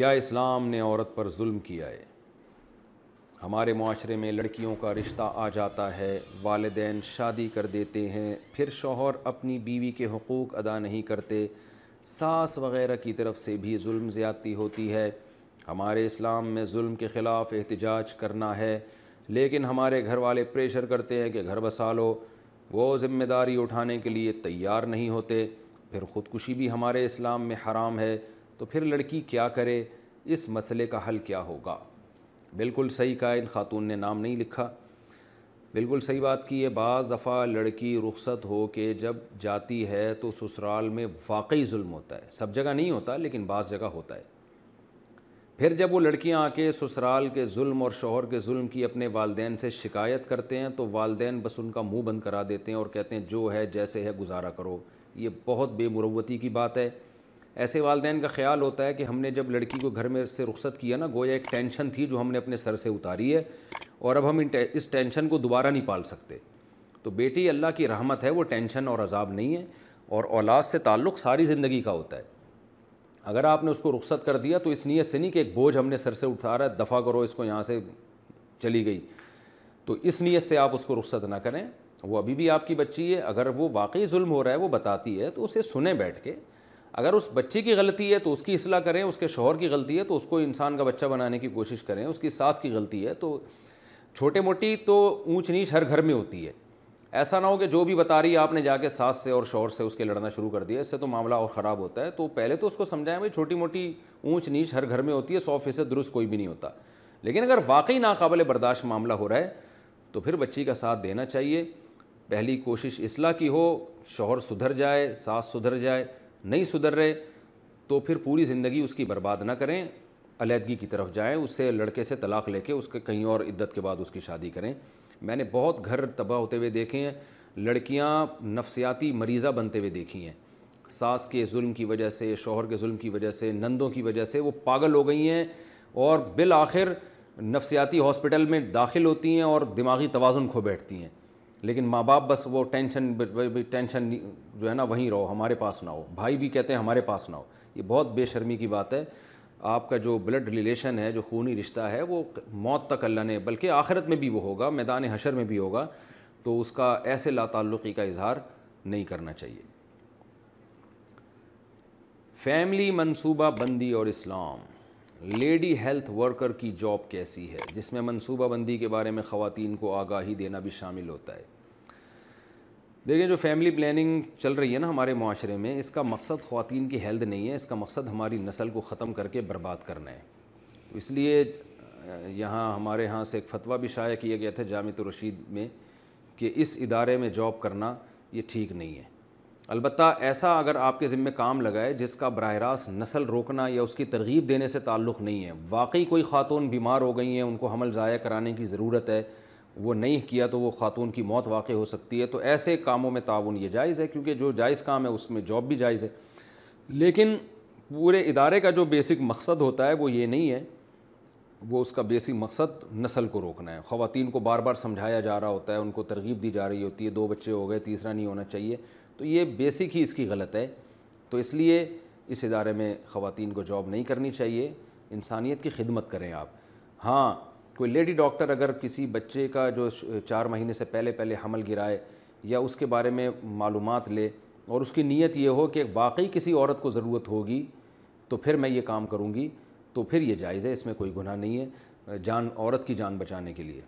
کیا اسلام نے عورت پر ظلم کیا ہے؟ ہمارے معاشرے میں لڑکیوں کا رشتہ آ جاتا ہے، والدین شادی کر دیتے ہیں، پھر شوہر اپنی بیوی کے حقوق ادا نہیں کرتے، ساس وغیرہ کی طرف سے بھی ظلم زیادتی ہوتی ہے۔ ہمارے اسلام میں ظلم کے خلاف احتجاج کرنا ہے، لیکن ہمارے گھر والے پریشر کرتے ہیں کہ گھر بسا لو، وہ ذمہ داری اٹھانے کے لیے تیار نہیں ہوتے۔ پھر خودکشی بھی ہمارے اسلام میں حرام ہے، تو پھر لڑکی کیا کرے؟ اس مسئلے کا حل کیا ہوگا؟ بالکل صحیح کہا، ان خاتون نے نام نہیں لکھا، بالکل صحیح بات کی ہے۔ بعض دفعہ لڑکی رخصت ہو کے جب جاتی ہے تو سسرال میں واقعی ظلم ہوتا ہے، سب جگہ نہیں ہوتا لیکن بعض جگہ ہوتا ہے۔ پھر جب وہ لڑکیاں آ کے سسرال کے ظلم اور شوہر کے ظلم کی اپنے والدین سے شکایت کرتے ہیں تو والدین بس ان کا منہ بند کرا دیتے ہیں اور کہتے ہیں جو ہے جیسے ہے گزارا کرو۔ یہ بہت بے مروتی کی بات ہے۔ ایسے والدین کا خیال ہوتا ہے کہ ہم نے جب لڑکی کو گھر میں سے رخصت کیا نا، گویا ایک ٹینشن تھی جو ہم نے اپنے سر سے اتاری ہے اور اب ہم اس ٹینشن کو دوبارہ نہیں پال سکتے۔ تو بیٹی اللہ کی رحمت ہے، وہ ٹینشن اور عذاب نہیں ہے، اور اولاد سے تعلق ساری زندگی کا ہوتا ہے۔ اگر آپ نے اس کو رخصت کر دیا تو اس نیت سے نہیں کہ ایک بوجھ ہم نے سر سے اٹھا رہا ہے، دفع کرو اس کو یہاں سے، چلی گئی، تو اس نیت سے آپ اس کو رخصت نہ کریں۔ وہ ابھی بھی آپ کی بچی ہے، اگر وہ واقعی ظلم ہو رہا ہے وہ بتاتی ہے تو اسے سنیں بیٹھ کے۔ اگر اس بچی کی غلطی ہے تو اس کی اصلاح کریں، اس کے شوہر کی غلطی ہے تو اس کو انسان کا بچہ بنانے کی کوشش کریں، اس کی ساس کی غلطی ہے تو چھوٹے موٹی تو اونچ نیچ ہر گھر میں ہوتی ہے۔ ایسا نہ ہو کہ جو بھی بتا رہی ہے آپ نے جا کے ساس سے اور شوہر سے اس کے لڑنا شروع کر دیا، اس سے تو معاملہ اور خراب ہوتا ہے۔ تو پہلے تو اس کو سمجھائیں بھائی چھوٹی موٹی اونچ نیچ ہر گھر میں ہوتی ہے، 100% درست کوئی بھی نہیں ہوتا، لیکن اگر واقعی ناقابل برداشت معاملہ ہو رہا ہے تو پھر بچی کا ساتھ دینا چاہیے۔ پہلی کوشش اصلاح کی ہو، شوہر سدھر جائے، ساس سدھر جائے، نہیں سدھر رہے تو پھر پوری زندگی اس کی برباد نہ کریں، علیحدگی کی طرف جائیں، اس سے لڑکے سے طلاق لے کے اس کے کہیں اور عدت کے بعد اس کی شادی کریں۔ میں نے بہت گھر تباہ ہوتے ہوئے دیکھے ہیں، لڑکیاں نفسیاتی مریضہ بنتے ہوئے دیکھی ہیں، ساس کے ظلم کی وجہ سے، شوہر کے ظلم کی وجہ سے، نندوں کی وجہ سے وہ پاگل ہو گئی ہیں اور بالآخر نفسیاتی ہاسپٹل میں داخل ہوتی ہیں اور دماغی توازن کھو بیٹھتی ہیں، لیکن ماں باپ بس وہ ٹینشن جو ہے نا وہیں رہو، ہمارے پاس نہ ہو، بھائی بھی کہتے ہیں ہمارے پاس نہ ہو۔ یہ بہت بے شرمی کی بات ہے۔ آپ کا جو بلڈ ریلیشن ہے، جو خونی رشتہ ہے، وہ موت تک اللہ نے، بلکہ آخرت میں بھی وہ ہوگا، میدان حشر میں بھی ہوگا، تو اس کا ایسے لا تعلقی کا اظہار نہیں کرنا چاہیے۔ فیملی منصوبہ بندی اور اسلام، لیڈی ہیلتھ ورکر کی جاب کیسی ہے، جس میں منصوبہ بندی کے بارے میں خواتین کو آگاہی دینا بھی شامل ہوتا ہے۔ دیکھیں، جو فیملی پلاننگ چل رہی ہے نا ہمارے معاشرے میں، اس کا مقصد خواتین کی ہیلتھ نہیں ہے، اس کا مقصد ہماری نسل کو ختم کر کے برباد کرنا ہے۔ تو اس لیے ہمارے ہاں سے ایک فتویٰ بھی شائع کیا گیا تھا جامعۃ الرشید میں کہ اس ادارے میں جاب کرنا یہ ٹھیک نہیں ہے۔ البتہ ایسا اگر آپ کے ذمہ کام لگائے جس کا براہ راست نسل روکنا یا اس کی ترغیب دینے سے تعلق نہیں ہے، واقعی کوئی خاتون بیمار ہو گئی ہیں، ان کو حمل ضائع کرانے کی ضرورت ہے، وہ نہیں کیا تو وہ خاتون کی موت واقع ہو سکتی ہے، تو ایسے کاموں میں تعاون یہ جائز ہے، کیونکہ جو جائز کام ہے اس میں جاب بھی جائز ہے۔ لیکن پورے ادارے کا جو بیسک مقصد ہوتا ہے وہ یہ نہیں ہے، وہ اس کا بیسک مقصد نسل کو روکنا ہے۔ خواتین کو بار بار سمجھایا جا رہا ہوتا ہے، ان کو ترغیب دی جا رہی ہوتی ہے، 2 بچے ہو گئے، تیسرا نہیں ہونا چاہیے، تو یہ بیسک ہی اس کی غلط ہے۔ تو اس لیے اس ادارے میں خواتین کو جاب نہیں کرنی چاہیے۔ انسانیت کی خدمت کریں آپ۔ ہاں، کوئی لیڈی ڈاکٹر اگر کسی بچے کا جو 4 مہینے سے پہلے حمل گرائے یا اس کے بارے میں معلومات لے اور اس کی نیت یہ ہو کہ واقعی کسی عورت کو ضرورت ہوگی تو پھر میں یہ کام کروں گی، تو پھر یہ جائز ہے، اس میں کوئی گناہ نہیں ہے، عورت کی جان بچانے کے لیے۔